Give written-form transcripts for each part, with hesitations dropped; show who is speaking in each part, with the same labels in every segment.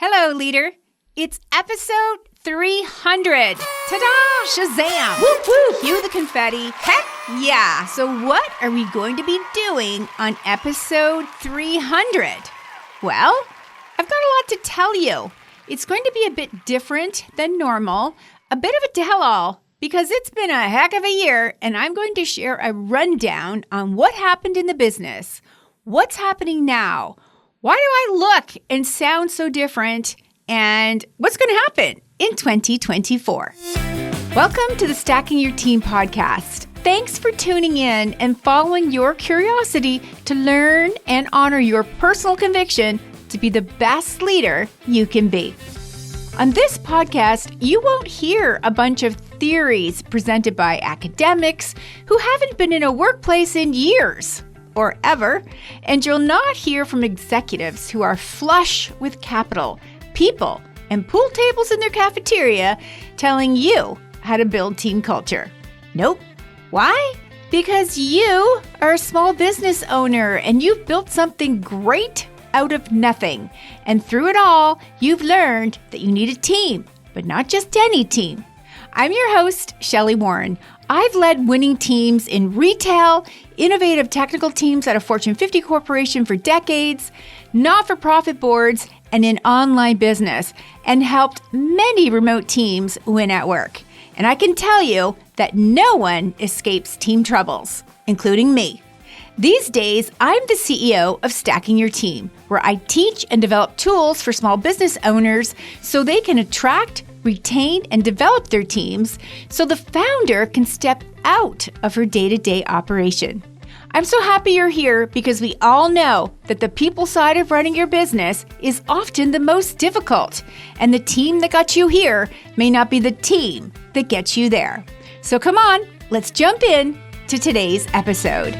Speaker 1: Hello, leader. It's episode 300. Ta-da! Shazam! Whoop, whoop! Cue the confetti. Heck yeah! So what are we going to be doing on episode 300? Well, I've got a lot to tell you. It's going to be a bit different than normal, a bit of a tell-all, because it's been a heck of a year, and I'm going to share a rundown on what happened in the business, what's happening now, why do I look and sound so different, and what's going to happen in 2024. Welcome to the Stacking Your Team podcast. Thanks for tuning in and following your curiosity to learn and honor your personal conviction to be the best leader you can be. On this podcast, you won't hear a bunch of theories presented by academics who haven't been in a workplace in years or ever, and you'll not hear from executives who are flush with capital, people, and pool tables in their cafeteria telling you how to build team culture. Nope. Why? Because you are a small business owner and you've built something great out of nothing. And through it all, you've learned that you need a team, but not just any team. I'm your host, Shelli Warren. I've led winning teams in retail, innovative technical teams at a Fortune 50 corporation for decades, not-for-profit boards, and in online business, and helped many remote teams win at work. And I can tell you that no one escapes team troubles, including me. These days, I'm the CEO of Stacking Your Team, where I teach and develop tools for small business owners so they can attract, retain, and develop their teams so the founder can step out of her day-to-day operation. I'm so happy you're here because we all know that the people side of running your business is often the most difficult, and the team that got you here may not be the team that gets you there. So come on, let's jump in to today's episode.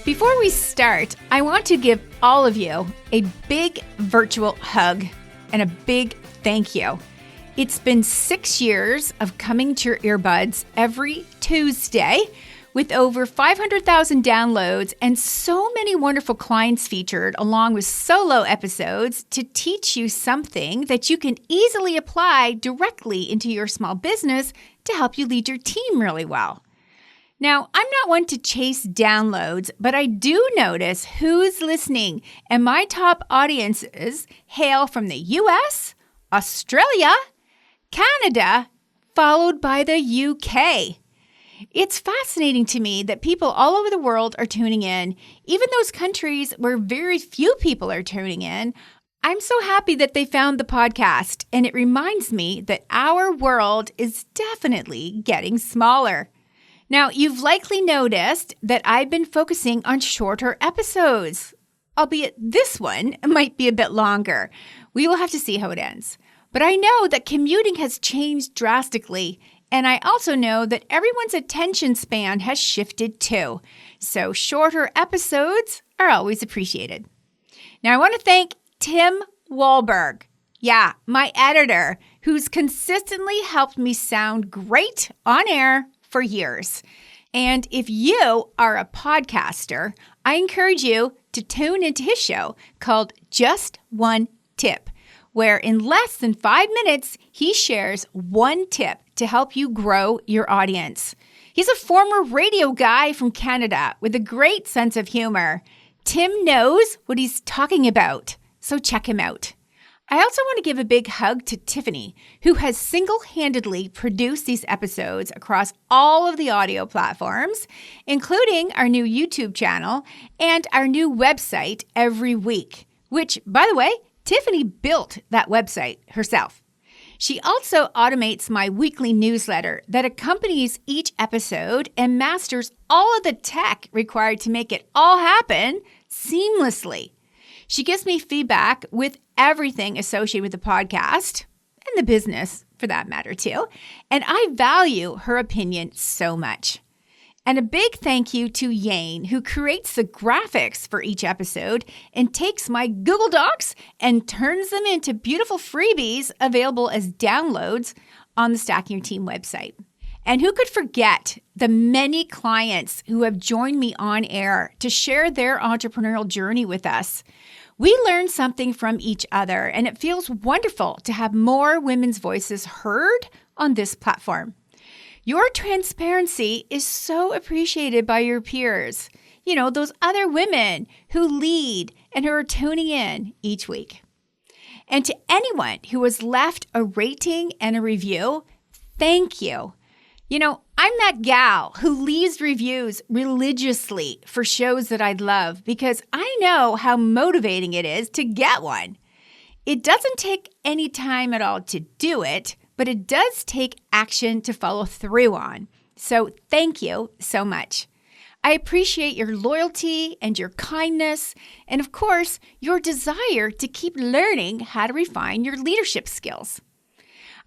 Speaker 1: Before we start, I want to give all of you a big virtual hug and a big thank you. It's been 6 years of coming to your earbuds every Tuesday with over 500,000 downloads and so many wonderful clients featured along with solo episodes to teach you something that you can easily apply directly into your small business to help you lead your team really well. Now, I'm not one to chase downloads, but I do notice who's listening, and my top audiences hail from the US, Australia, Canada, followed by the UK. It's fascinating to me that people all over the world are tuning in, even those countries where very few people are tuning in. I'm so happy that they found the podcast, and it reminds me that our world is definitely getting smaller. Now, you've likely noticed that I've been focusing on shorter episodes, albeit this one might be a bit longer. We will have to see how it ends. But I know that commuting has changed drastically, and I also know that everyone's attention span has shifted too. So shorter episodes are always appreciated. Now, I want to thank Tim Wahlberg, my editor, who's consistently helped me sound great on air for years. And if you are a podcaster, I encourage you to tune into his show called Just One Tip, where in less than 5 minutes, he shares one tip to help you grow your audience. He's a former radio guy from Canada with a great sense of humor. Tim knows what he's talking about, so check him out. I also want to give a big hug to Tiffany, who has single-handedly produced these episodes across all of the audio platforms, including our new YouTube channel and our new website every week, which, by the way, Tiffany built that website herself. She also automates my weekly newsletter that accompanies each episode and masters all of the tech required to make it all happen seamlessly. She gives me feedback with everything associated with the podcast and the business, for that matter, too. And I value her opinion so much. And a big thank you to Yane, who creates the graphics for each episode and takes my Google Docs and turns them into beautiful freebies available as downloads on the Stacking Your Team website. And who could forget the many clients who have joined me on air to share their entrepreneurial journey with us? We learn something from each other, and it feels wonderful to have more women's voices heard on this platform. Your transparency is so appreciated by your peers. You know, those other women who lead and who are tuning in each week. And to anyone who has left a rating and a review, thank you. You know, I'm that gal who leaves reviews religiously for shows that I love because I know how motivating it is to get one. It doesn't take any time at all to do it, but it does take action to follow through on. So thank you so much. I appreciate your loyalty and your kindness, and of course, your desire to keep learning how to refine your leadership skills.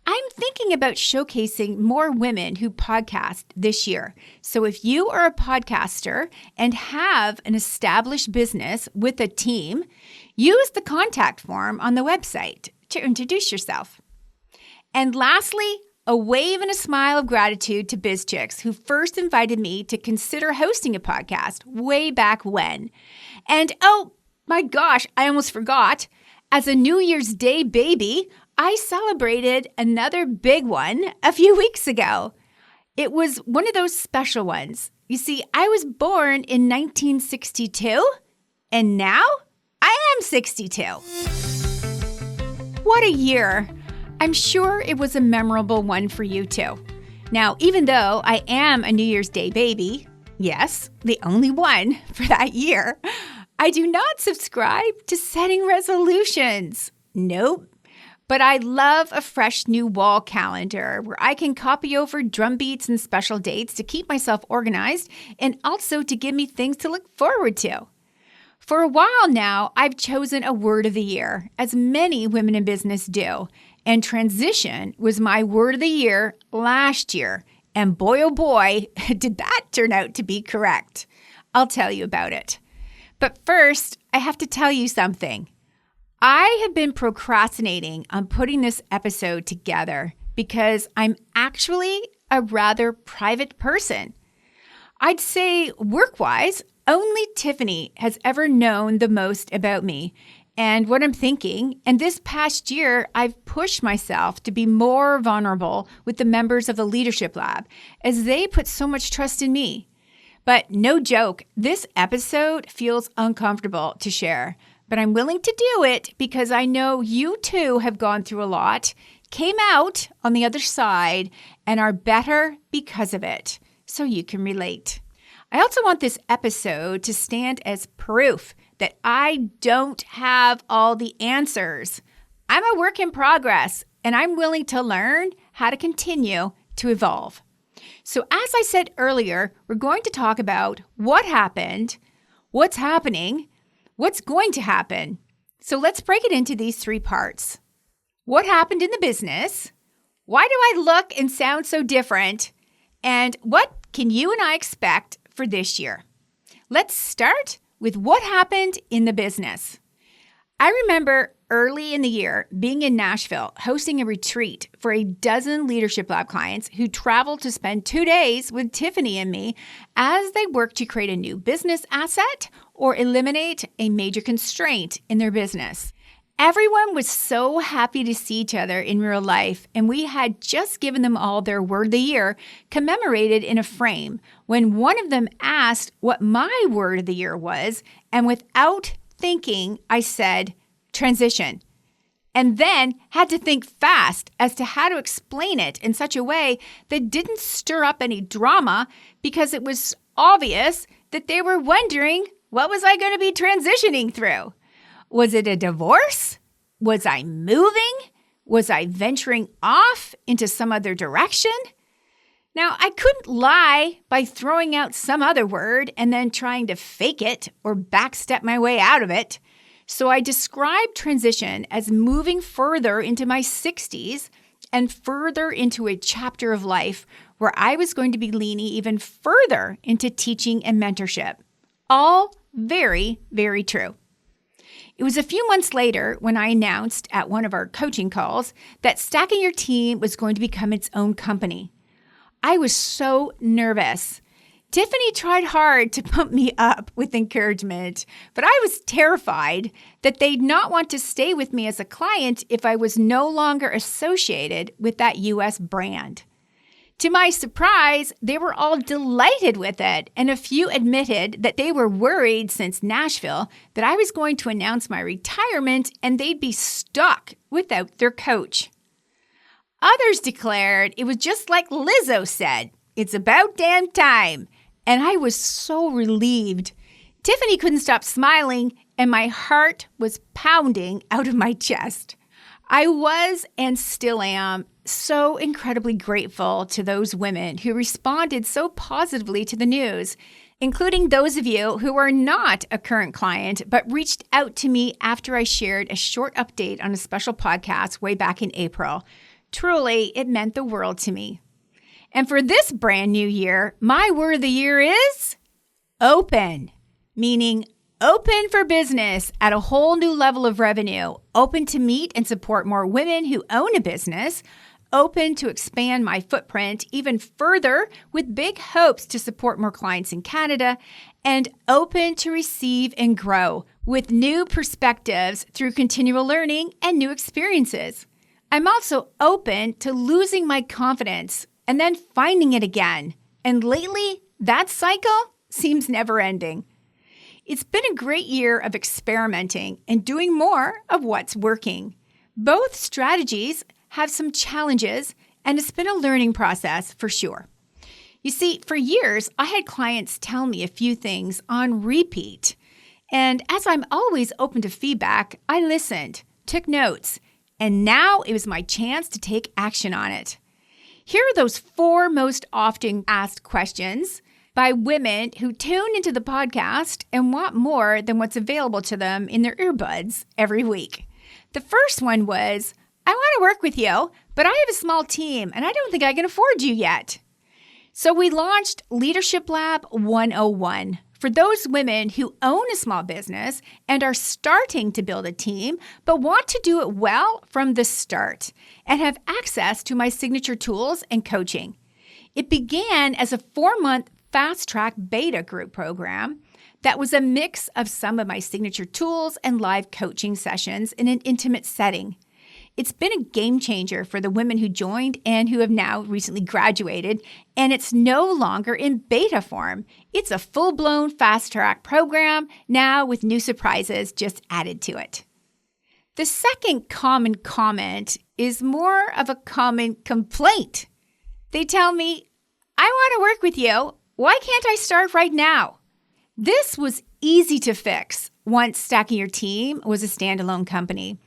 Speaker 1: I'm thinking about showcasing more women who podcast this year. So if you are a podcaster and have an established business with a team, use the contact form on the website to introduce yourself. And lastly, a wave and a smile of gratitude to BizChicks, who first invited me to consider hosting a podcast way back when. And oh my gosh, I almost forgot. As a New Year's Day baby, I celebrated another big one a few weeks ago. It was one of those special ones. You see, I was born in 1962, and now I am 62. What a year. I'm sure it was a memorable one for you too. Now, even though I am a New Year's Day baby, yes, the only one for that year, I do not subscribe to setting resolutions. Nope. But I love a fresh new wall calendar where I can copy over drum beats and special dates to keep myself organized and also to give me things to look forward to. For a while now, I've chosen a word of the year, as many women in business do. And transition was my word of the year last year. And boy, oh boy, did that turn out to be correct. I'll tell you about it. But first, I have to tell you something. I have been procrastinating on putting this episode together because I'm actually a rather private person. I'd say work-wise, only Tiffany has ever known the most about me and what I'm thinking. And this past year, I've pushed myself to be more vulnerable with the members of the Leadership Lab as they put so much trust in me. But no joke, this episode feels uncomfortable to share. But I'm willing to do it because I know you too have gone through a lot, came out on the other side, and are better because of it, so you can relate. I also want this episode to stand as proof that I don't have all the answers. I'm a work in progress, and I'm willing to learn how to continue to evolve. So as I said earlier, we're going to talk about what happened, what's happening, what's going to happen. So let's break it into these three parts. What happened in the business? Why do I look and sound so different? And what can you and I expect for this year? Let's start with what happened in the business. I remember early in the year being in Nashville, hosting a retreat for a dozen Leadership Lab clients who traveled to spend 2 days with Tiffany and me as they worked to create a new business asset or eliminate a major constraint in their business. Everyone was so happy to see each other in real life, and we had just given them all their word of the year commemorated in a frame when one of them asked what my word of the year was, and without thinking, I said, transition, and then had to think fast as to how to explain it in such a way that didn't stir up any drama because it was obvious that they were wondering, what was I going to be transitioning through? Was it a divorce? Was I moving? Was I venturing off into some other direction? Now, I couldn't lie by throwing out some other word and then trying to fake it or backstep my way out of it. So I described transition as moving further into my 60s and further into a chapter of life where I was going to be leaning even further into teaching and mentorship. All very, very true. It was a few months later when I announced at one of our coaching calls that Stacking Your Team was going to become its own company. I was so nervous. Tiffany tried hard to pump me up with encouragement, but I was terrified that they'd not want to stay with me as a client if I was no longer associated with that U.S. brand. To my surprise, they were all delighted with it, and a few admitted that they were worried since Nashville that I was going to announce my retirement and they'd be stuck without their coach. Others declared it was just like Lizzo said, "It's about damn time." And I was so relieved. Tiffany couldn't stop smiling, and my heart was pounding out of my chest. I was and still am so incredibly grateful to those women who responded so positively to the news, including those of you who are not a current client but reached out to me after I shared a short update on a special podcast way back in April. Truly, it meant the world to me. And for this brand new year, my word of the year is open, meaning open for business at a whole new level of revenue, open to meet and support more women who own a business, open to expand my footprint even further with big hopes to support more clients in Canada, and open to receive and grow with new perspectives through continual learning and new experiences. I'm also open to losing my confidence and then finding it again. And lately, that cycle seems never ending. It's been a great year of experimenting and doing more of what's working. Both strategies have some challenges, and it's been a learning process for sure. You see, for years, I had clients tell me a few things on repeat. And as I'm always open to feedback, I listened, took notes, and now it was my chance to take action on it. Here are those 4 most often asked questions by women who tune into the podcast and want more than what's available to them in their earbuds every week. The first one was, "I want to work with you, but I have a small team and I don't think I can afford you yet." So we launched Leadership Lab 101 for those women who own a small business and are starting to build a team, but want to do it well from the start and have access to my signature tools and coaching. It began as a 4-month fast-track beta group program that was a mix of some of my signature tools and live coaching sessions in an intimate setting. It's been a game changer for the women who joined and who have now recently graduated, and it's no longer in beta form. It's a full-blown fast-track program now with new surprises just added to it. The second common comment is more of a common complaint. They tell me, "I want to work with you. Why can't I start right now?" This was easy to fix once Stacking Your Team was a standalone company.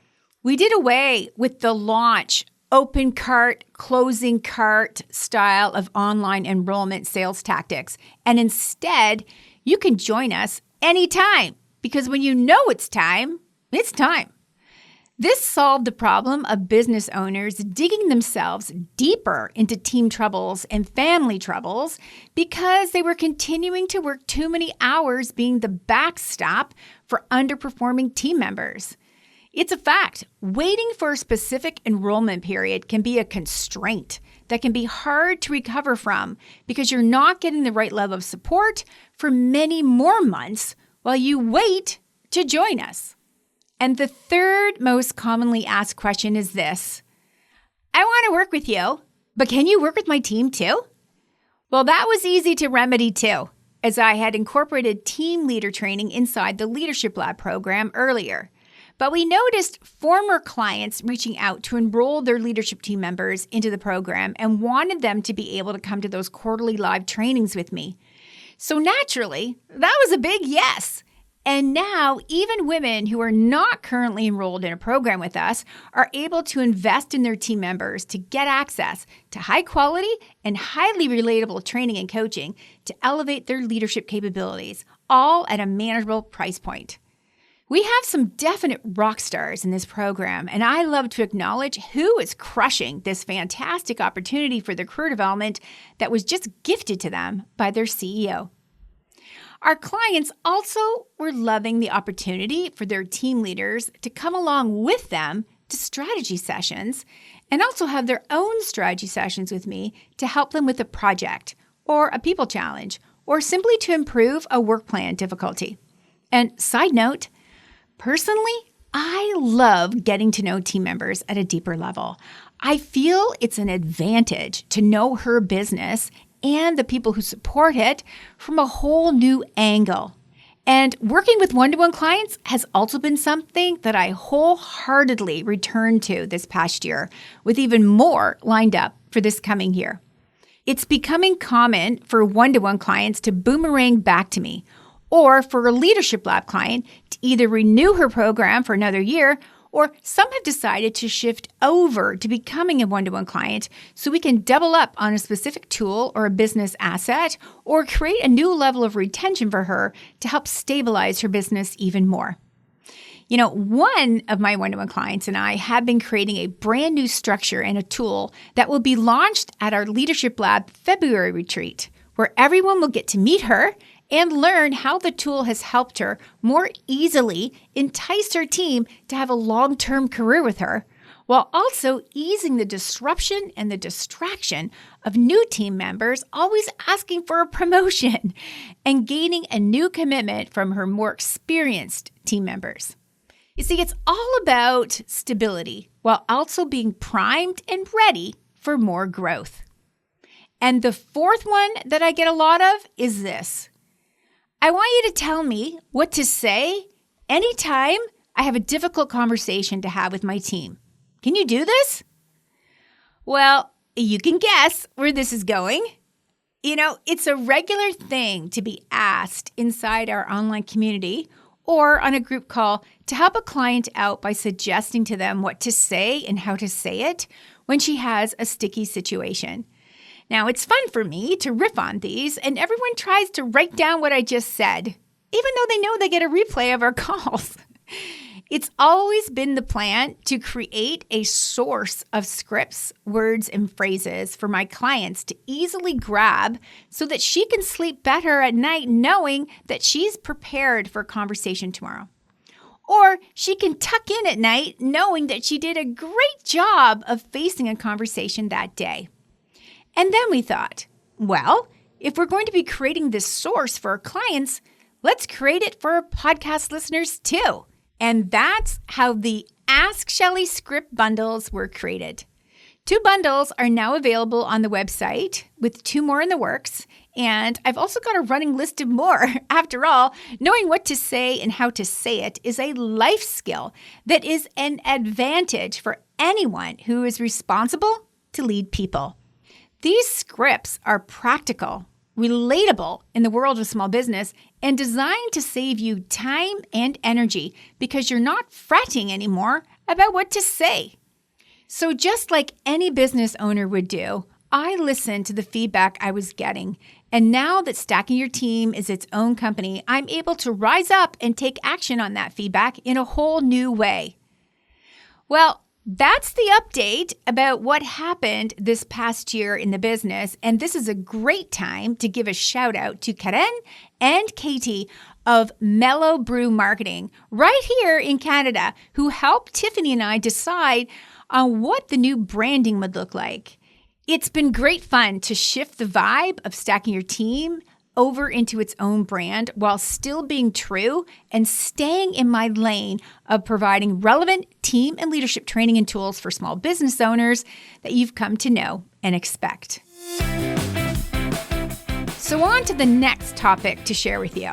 Speaker 1: We did away with the launch, open cart, closing cart style of online enrollment sales tactics. And instead, you can join us anytime because when you know it's time, it's time. This solved the problem of business owners digging themselves deeper into team troubles and family troubles because they were continuing to work too many hours being the backstop for underperforming team members. It's a fact. Waiting for a specific enrollment period can be a constraint that can be hard to recover from because you're not getting the right level of support for many more months while you wait to join us. And the third most commonly asked question is this: "I want to work with you, but can you work with my team too?" Well, that was easy to remedy too, as I had incorporated team leader training inside the Leadership Lab program earlier. But we noticed former clients reaching out to enroll their leadership team members into the program and wanted them to be able to come to those quarterly live trainings with me. So naturally, that was a big yes. And now even women who are not currently enrolled in a program with us are able to invest in their team members to get access to high quality and highly relatable training and coaching to elevate their leadership capabilities, all at a manageable price point. We have some definite rock stars in this program, and I love to acknowledge who is crushing this fantastic opportunity for their career development that was just gifted to them by their CEO. Our clients also were loving the opportunity for their team leaders to come along with them to strategy sessions and also have their own strategy sessions with me to help them with a project or a people challenge or simply to improve a work plan difficulty. And side note, personally, I love getting to know team members at a deeper level. I feel it's an advantage to know her business and the people who support it from a whole new angle. And working with one-to-one clients has also been something that I wholeheartedly returned to this past year, with even more lined up for this coming year. It's becoming common for one-to-one clients to boomerang back to me, or for a Leadership Lab client to either renew her program for another year, or some have decided to shift over to becoming a one-to-one client so we can double up on a specific tool or a business asset, or create a new level of retention for her to help stabilize her business even more. You know, one of my one-to-one clients and I have been creating a brand new structure and a tool that will be launched at our Leadership Lab February retreat, where everyone will get to meet her and learn how the tool has helped her more easily entice her team to have a long-term career with her, while also easing the disruption and the distraction of new team members always asking for a promotion and gaining a new commitment from her more experienced team members. You see, it's all about stability while also being primed and ready for more growth. And the fourth one that I get a lot of is this. I want you to tell me what to say anytime I have a difficult conversation to have with my team. Can you do this? Well, you can guess where this is going. You know, it's a regular thing to be asked inside our online community or on a group call to help a client out by suggesting to them what to say and how to say it when she has a sticky situation. Now, it's fun for me to riff on these, and everyone tries to write down what I just said, even though they know they get a replay of our calls. It's always been the plan to create a source of scripts, words, and phrases for my clients to easily grab so that she can sleep better at night knowing that she's prepared for a conversation tomorrow. Or she can tuck in at night knowing that she did a great job of facing a conversation that day. And then we thought, well, if we're going to be creating this source for our clients, let's create it for our podcast listeners too. And that's how the Ask Shelli script bundles were created. 2 bundles are now available on the website, with 2 more in the works. And I've also got a running list of more. After all, knowing what to say and how to say it is a life skill that is an advantage for anyone who is responsible to lead people. These scripts are practical, relatable in the world of small business, and designed to save you time and energy because you're not fretting anymore about what to say. So just like any business owner would do, I listened to the feedback I was getting. And now that Stacking Your Team is its own company, I'm able to rise up and take action on that feedback in a whole new way. Well, that's the update about what happened this past year in the business, and this is a great time to give a shout out to Karen and Katie of Mellow Brew Marketing right here in Canada, who helped Tiffany and I decide on what the new branding would look like. It's been great fun to shift the vibe of Stacking Your Team over into its own brand while still being true and staying in my lane of providing relevant team and leadership training and tools for small business owners that you've come to know and expect. So on to the next topic to share with you.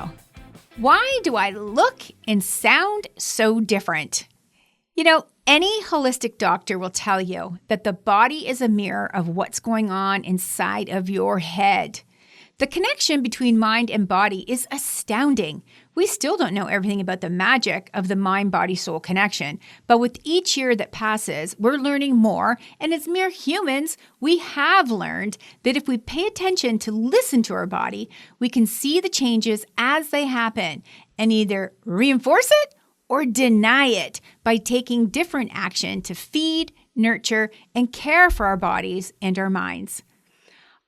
Speaker 1: Why do I look and sound so different? You know, any holistic doctor will tell you that the body is a mirror of what's going on inside of your head. The connection between mind and body is astounding. We still don't know everything about the magic of the mind-body-soul connection, but with each year that passes, we're learning more, and as mere humans, we have learned that if we pay attention to listen to our body, we can see the changes as they happen and either reinforce it or deny it by taking different action to feed, nurture, and care for our bodies and our minds.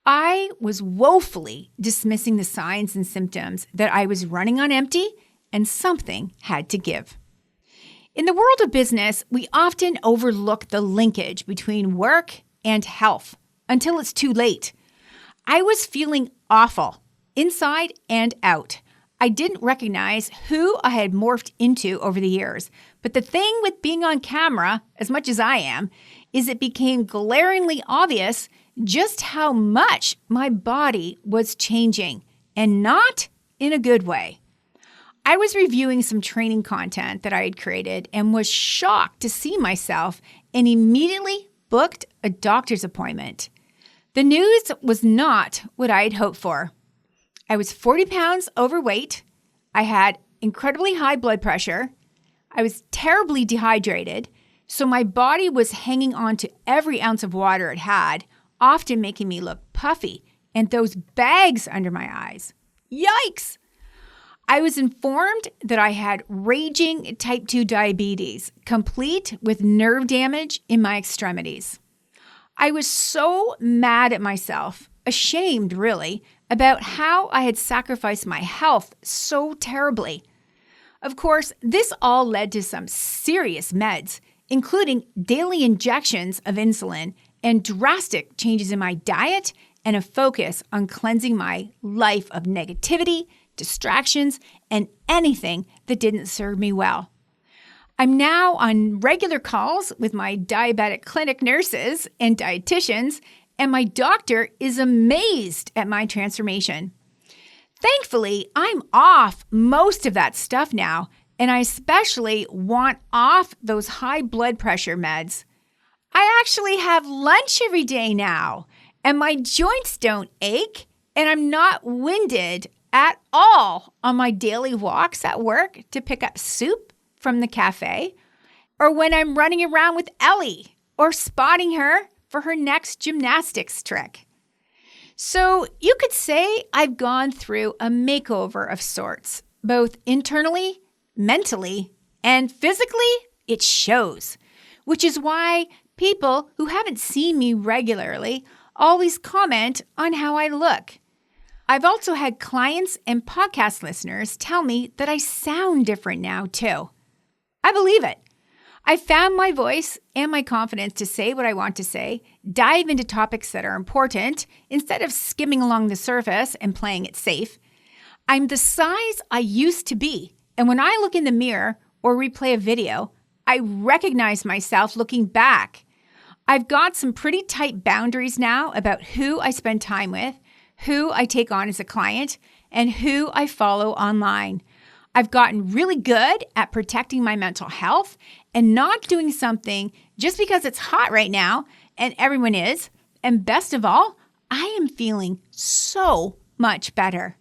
Speaker 1: I was woefully dismissing the signs and symptoms that I was running on empty and something had to give. In the world of business, we often overlook the linkage between work and health until it's too late. I was feeling awful inside and out. I didn't recognize who I had morphed into over the years. But the thing with being on camera, as much as I am, is it became glaringly obvious just how much my body was changing, and not in a good way. I was reviewing some training content that I had created and was shocked to see myself and immediately booked a doctor's appointment. The news was not what I had hoped for. I was 40 pounds overweight. I had incredibly high blood pressure. I was terribly dehydrated, so my body was hanging on to every ounce of water it had, often making me look puffy, and those bags under my eyes. Yikes! I was informed that I had raging type 2 diabetes, complete with nerve damage in my extremities. I was so mad at myself, ashamed really, about how I had sacrificed my health so terribly. Of course, this all led to some serious meds, including daily injections of insulin and drastic changes in my diet and a focus on cleansing my life of negativity, distractions, and anything that didn't serve me well. I'm now on regular calls with my diabetic clinic nurses and dietitians, and my doctor is amazed at my transformation. Thankfully, I'm off most of that stuff now, and I especially want off those high blood pressure meds. I actually have lunch every day now, and my joints don't ache, and I'm not winded at all on my daily walks at work to pick up soup from the cafe, or when I'm running around with Ellie or spotting her for her next gymnastics trick. So you could say I've gone through a makeover of sorts, both internally, mentally, and physically. It shows, which is why people who haven't seen me regularly always comment on how I look. I've also had clients and podcast listeners tell me that I sound different now too. I believe it. I found my voice and my confidence to say what I want to say, dive into topics that are important instead of skimming along the surface and playing it safe. I'm the size I used to be, and when I look in the mirror or replay a video, I recognize myself looking back. I've got some pretty tight boundaries now about who I spend time with, who I take on as a client, and who I follow online. I've gotten really good at protecting my mental health and not doing something just because it's hot right now and everyone is. And best of all, I am feeling so much better.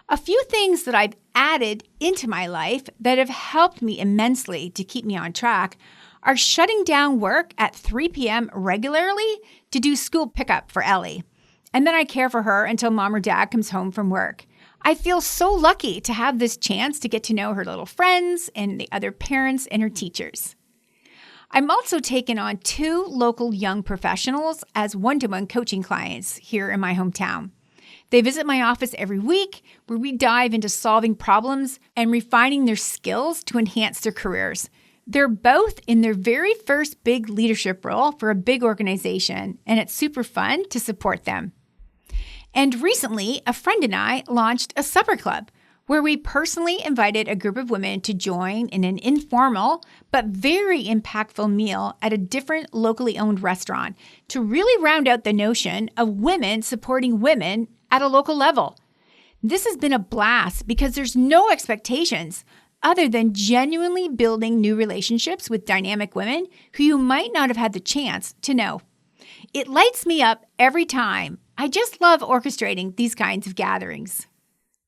Speaker 1: A few things that I've added into my life that have helped me immensely to keep me on track are shutting down work at 3 p.m. regularly to do school pickup for Ellie. And then I care for her until mom or dad comes home from work. I feel so lucky to have this chance to get to know her little friends and the other parents and her teachers. I'm also taking on 2 local young professionals as one-to-one coaching clients here in my hometown. They visit my office every week where we dive into solving problems and refining their skills to enhance their careers. They're both in their very first big leadership role for a big organization, and it's super fun to support them. And recently, a friend and I launched a supper club where we personally invited a group of women to join in an informal but very impactful meal at a different locally owned restaurant to really round out the notion of women supporting women at a local level. This has been a blast because there's no expectations other than genuinely building new relationships with dynamic women who you might not have had the chance to know. It lights me up every time. I just love orchestrating these kinds of gatherings.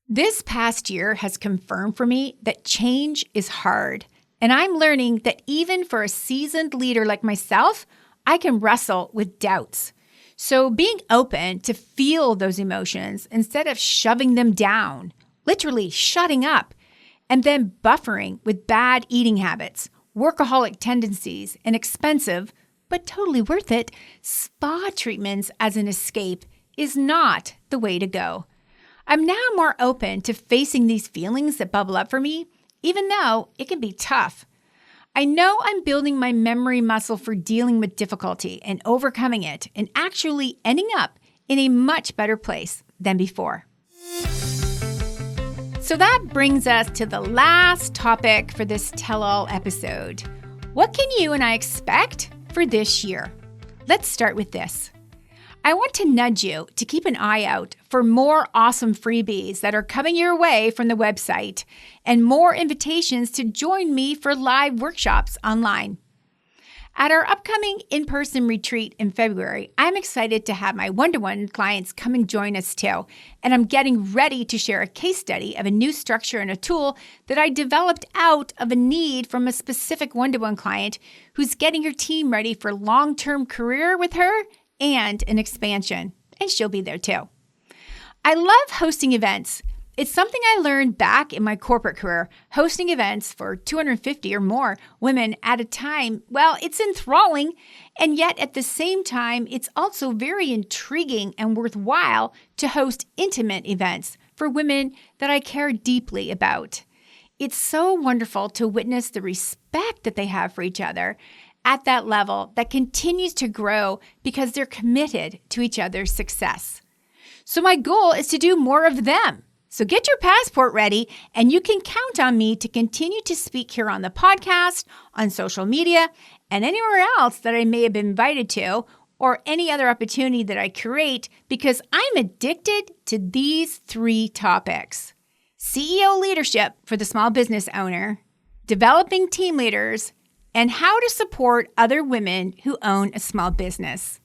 Speaker 1: This past year has confirmed for me that change is hard, and I'm learning that even for a seasoned leader like myself, I can wrestle with doubts. So being open to feel those emotions instead of shoving them down, literally shutting up, and then buffering with bad eating habits, workaholic tendencies, and expensive, but totally worth it, spa treatments as an escape is not the way to go. I'm now more open to facing these feelings that bubble up for me, even though it can be tough. I know I'm building my memory muscle for dealing with difficulty and overcoming it and actually ending up in a much better place than before. So that brings us to the last topic for this tell-all episode. What can you and I expect for this year? Let's start with this. I want to nudge you to keep an eye out for more awesome freebies that are coming your way from the website and more invitations to join me for live workshops online. At our upcoming in-person retreat in February, I'm excited to have my one-to-one clients come and join us too. And I'm getting ready to share a case study of a new structure and a tool that I developed out of a need from a specific one-to-one client who's getting her team ready for long-term career with her and an expansion. And she'll be there too. I love hosting events. It's something I learned back in my corporate career. Hosting events for 250 or more women at a time, well, it's enthralling, and yet at the same time, it's also very intriguing and worthwhile to host intimate events for women that I care deeply about. It's so wonderful to witness the respect that they have for each other at that level that continues to grow because they're committed to each other's success. So my goal is to do more of them. So get your passport ready, and you can count on me to continue to speak here on the podcast, on social media, and anywhere else that I may have been invited to, or any other opportunity that I create, because I'm addicted to these 3 topics: CEO leadership for the small business owner, developing team leaders, and how to support other women who own a small business.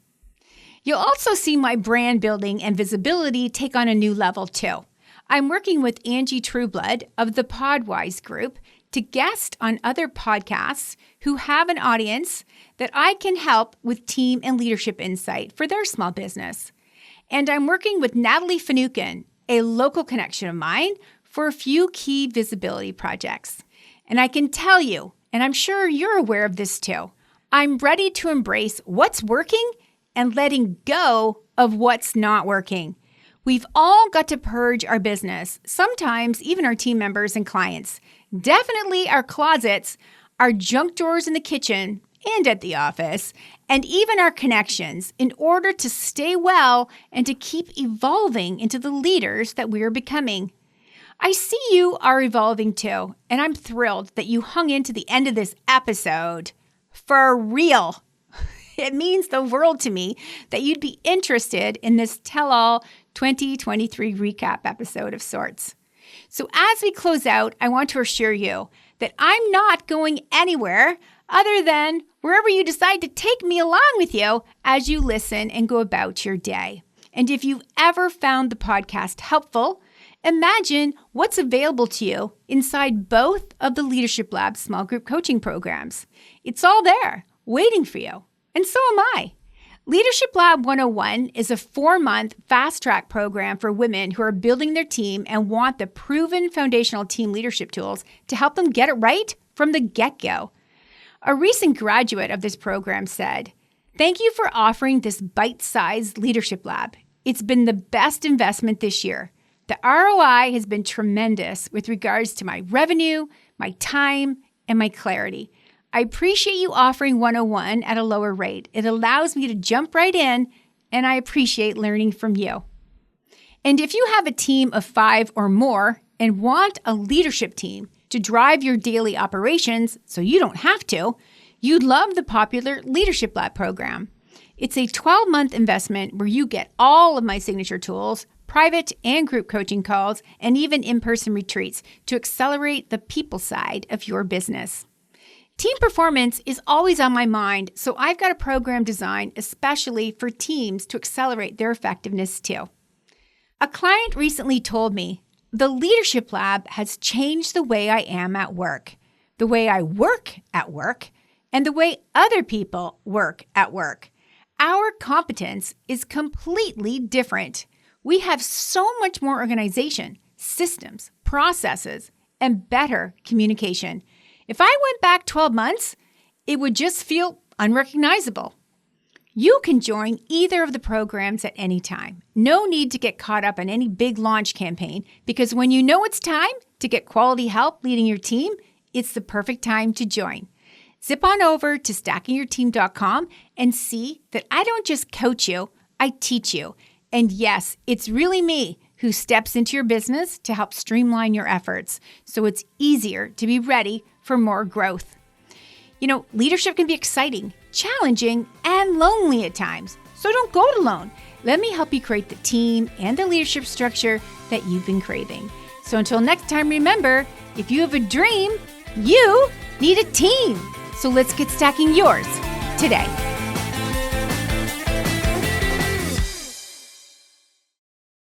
Speaker 1: You'll also see my brand building and visibility take on a new level too. I'm working with Angie Trueblood of the Podwise Group to guest on other podcasts who have an audience that I can help with team and leadership insight for their small business. And I'm working with Natalie Finucane, a local connection of mine, for a few key visibility projects. And I can tell you, and I'm sure you're aware of this too, I'm ready to embrace what's working and letting go of what's not working. We've all got to purge our business, sometimes even our team members and clients, definitely our closets, our junk drawers in the kitchen and at the office, and even our connections in order to stay well and to keep evolving into the leaders that we are becoming. I see you are evolving too, and I'm thrilled that you hung in to the end of this episode. For real. It means the world to me that you'd be interested in this tell-all 2023 recap episode of sorts. So as we close out, I want to assure you that I'm not going anywhere other than wherever you decide to take me along with you as you listen and go about your day. And if you've ever found the podcast helpful, imagine what's available to you inside both of the Leadership Lab small group coaching programs. It's all there, waiting for you. And so am I. Leadership Lab 101 is a 4-month fast-track program for women who are building their team and want the proven foundational team leadership tools to help them get it right from the get-go. A recent graduate of this program said, "Thank you for offering this bite-sized Leadership Lab. It's been the best investment this year. The ROI has been tremendous with regards to my revenue, my time, and my clarity. I appreciate you offering 101 at a lower rate. It allows me to jump right in, and I appreciate learning from you." And if you have a team of 5 or more and want a leadership team to drive your daily operations so you don't have to, you'd love the popular Leadership Lab program. It's a 12-month investment where you get all of my signature tools, private and group coaching calls, and even in-person retreats to accelerate the people side of your business. Team performance is always on my mind, so I've got a program designed especially for teams to accelerate their effectiveness too. A client recently told me, "The Leadership Lab has changed the way I am at work, the way I work at work, and the way other people work at work. Our competence is completely different. We have so much more organization, systems, processes, and better communication. If I went back 12 months, it would just feel unrecognizable." You can join either of the programs at any time. No need to get caught up in any big launch campaign, because when you know it's time to get quality help leading your team, it's the perfect time to join. Zip on over to stackingyourteam.com and see that I don't just coach you, I teach you. And yes, it's really me who steps into your business to help streamline your efforts so it's easier to be ready for more growth. Leadership can be exciting, challenging, and lonely at times. So don't go it alone. Let me help you create the team and the leadership structure that you've been craving. So until next time, remember, if you have a dream, you need a team. So let's get stacking yours today.